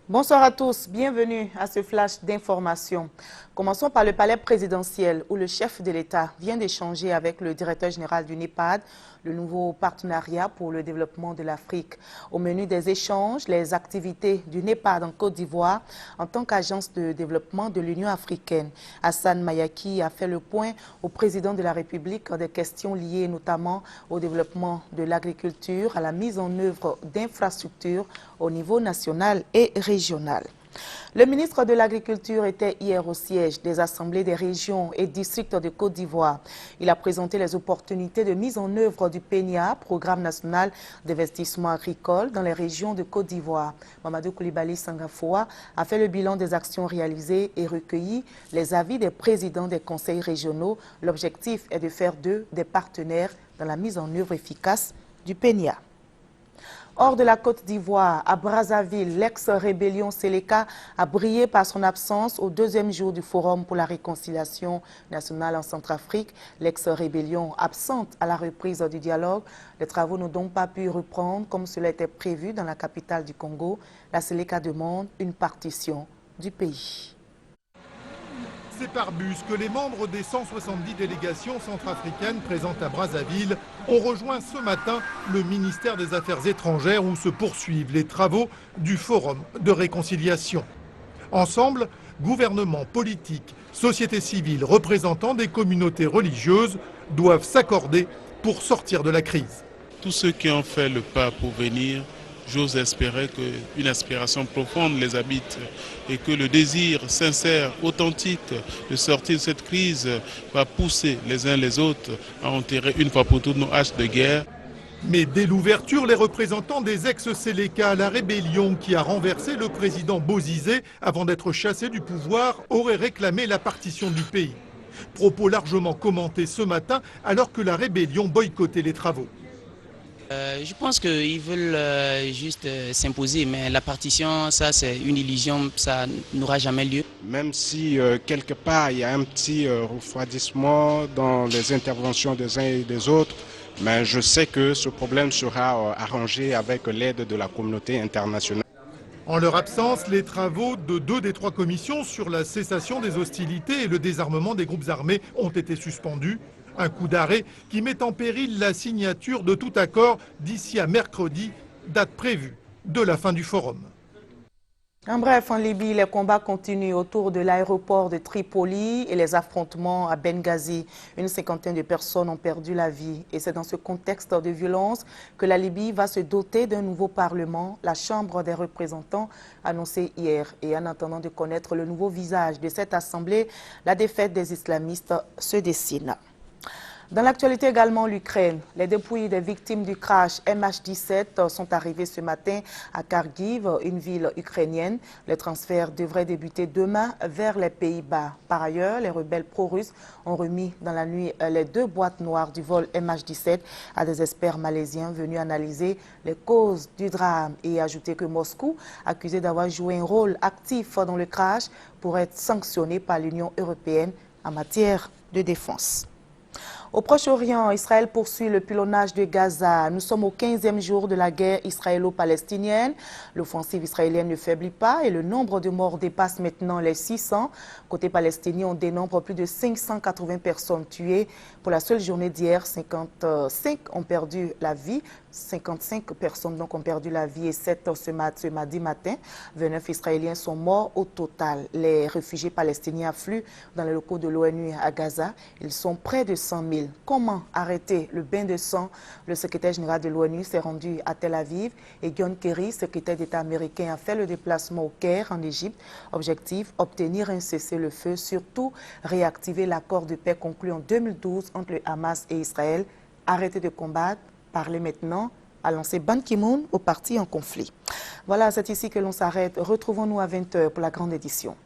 Bonsoir à tous, bienvenue à ce flash d'information. Commençons par le palais présidentiel où le chef de l'État vient d'échanger avec le directeur général du NEPAD, le nouveau partenariat pour le développement de l'Afrique. Au menu des échanges, les activités du NEPAD en Côte d'Ivoire en tant qu'agence de développement de l'Union africaine. Hassan Mayaki a fait le point au président de la République des questions liées notamment au développement de l'agriculture, à la mise en œuvre d'infrastructures au niveau national et régional. Le ministre de l'Agriculture était hier au siège des assemblées des régions et districts de Côte d'Ivoire. Il a présenté les opportunités de mise en œuvre du PNIA, Programme national d'investissement agricole, dans les régions de Côte d'Ivoire. Mamadou Koulibaly Sangafoua a fait le bilan des actions réalisées et recueilli les avis des présidents des conseils régionaux. L'objectif est de faire d'eux des partenaires dans la mise en œuvre efficace du PNIA. Hors de la Côte d'Ivoire, à Brazzaville, l'ex-rébellion Séléka a brillé par son absence au deuxième jour du Forum pour la réconciliation nationale en Centrafrique. L'ex-rébellion absente à la reprise du dialogue. Les travaux n'ont donc pas pu reprendre comme cela était prévu dans la capitale du Congo. La Séléka demande une partition du pays. C'est par bus que les membres des 170 délégations centrafricaines présentes à Brazzaville ont rejoint ce matin le ministère des Affaires étrangères où se poursuivent les travaux du Forum de réconciliation. Ensemble, gouvernement, politique, société civile, représentants des communautés religieuses doivent s'accorder pour sortir de la crise. Tous ceux qui ont fait le pas pour venir, j'ose espérer qu'une aspiration profonde les habite et que le désir sincère, authentique de sortir de cette crise va pousser les uns les autres à enterrer une fois pour toutes nos haches de guerre. Mais dès l'ouverture, les représentants des ex-Séléka, la rébellion qui a renversé le président Bozizé avant d'être chassé du pouvoir, auraient réclamé la partition du pays. Propos largement commentés ce matin alors que la rébellion boycottait les travaux. Je pense qu'ils veulent juste s'imposer, mais la partition, ça c'est une illusion, ça n'aura jamais lieu. Même si quelque part il y a un petit refroidissement dans les interventions des uns et des autres, mais je sais que ce problème sera arrangé avec l'aide de la communauté internationale. En leur absence, les travaux de 2 des 3 commissions sur la cessation des hostilités et le désarmement des groupes armés ont été suspendus. Un coup d'arrêt qui met en péril la signature de tout accord d'ici à mercredi, date prévue de la fin du forum. En bref, en Libye, les combats continuent autour de l'aéroport de Tripoli et les affrontements à Benghazi. Une cinquantaine de personnes ont perdu la vie. Et c'est dans ce contexte de violence que la Libye va se doter d'un nouveau parlement, la Chambre des représentants, annoncé hier. Et en attendant de connaître le nouveau visage de cette assemblée, la défaite des islamistes se dessine. Dans l'actualité également, l'Ukraine. Les dépouilles des victimes du crash MH17 sont arrivées ce matin à Kharkiv, une ville ukrainienne. Les transferts devraient débuter demain vers les Pays-Bas. Par ailleurs, les rebelles pro-russes ont remis dans la nuit les 2 boîtes noires du vol MH17 à des experts malaisiens venus analyser les causes du drame et ajouter que Moscou, accusé d'avoir joué un rôle actif dans le crash, pourrait être sanctionné par l'Union européenne en matière de défense. Au Proche-Orient, Israël poursuit le pilonnage de Gaza. Nous sommes au 15e jour de la guerre israélo-palestinienne. L'offensive israélienne ne faiblit pas et le nombre de morts dépasse maintenant les 600. Côté palestinien, on dénombre plus de 580 personnes tuées. Pour la seule journée d'hier, 55 ont perdu la vie. 55 personnes donc ont perdu la vie et 7 ce mardi matin. 29 Israéliens sont morts au total. Les réfugiés palestiniens affluent dans les locaux de l'ONU à Gaza. Ils sont près de 100 000. Comment arrêter le bain de sang? Le secrétaire général de l'ONU s'est rendu à Tel Aviv et John Kerry, secrétaire d'État américain, a fait le déplacement au Caire en Égypte. Objectif, obtenir un cessez-le-feu, surtout réactiver l'accord de paix conclu en 2012 entre le Hamas et Israël. Arrêter de combattre, parler maintenant, a lancé Ban Ki-moon aux parties en conflit. Voilà, c'est ici que l'on s'arrête. Retrouvons-nous à 20 h pour la grande édition.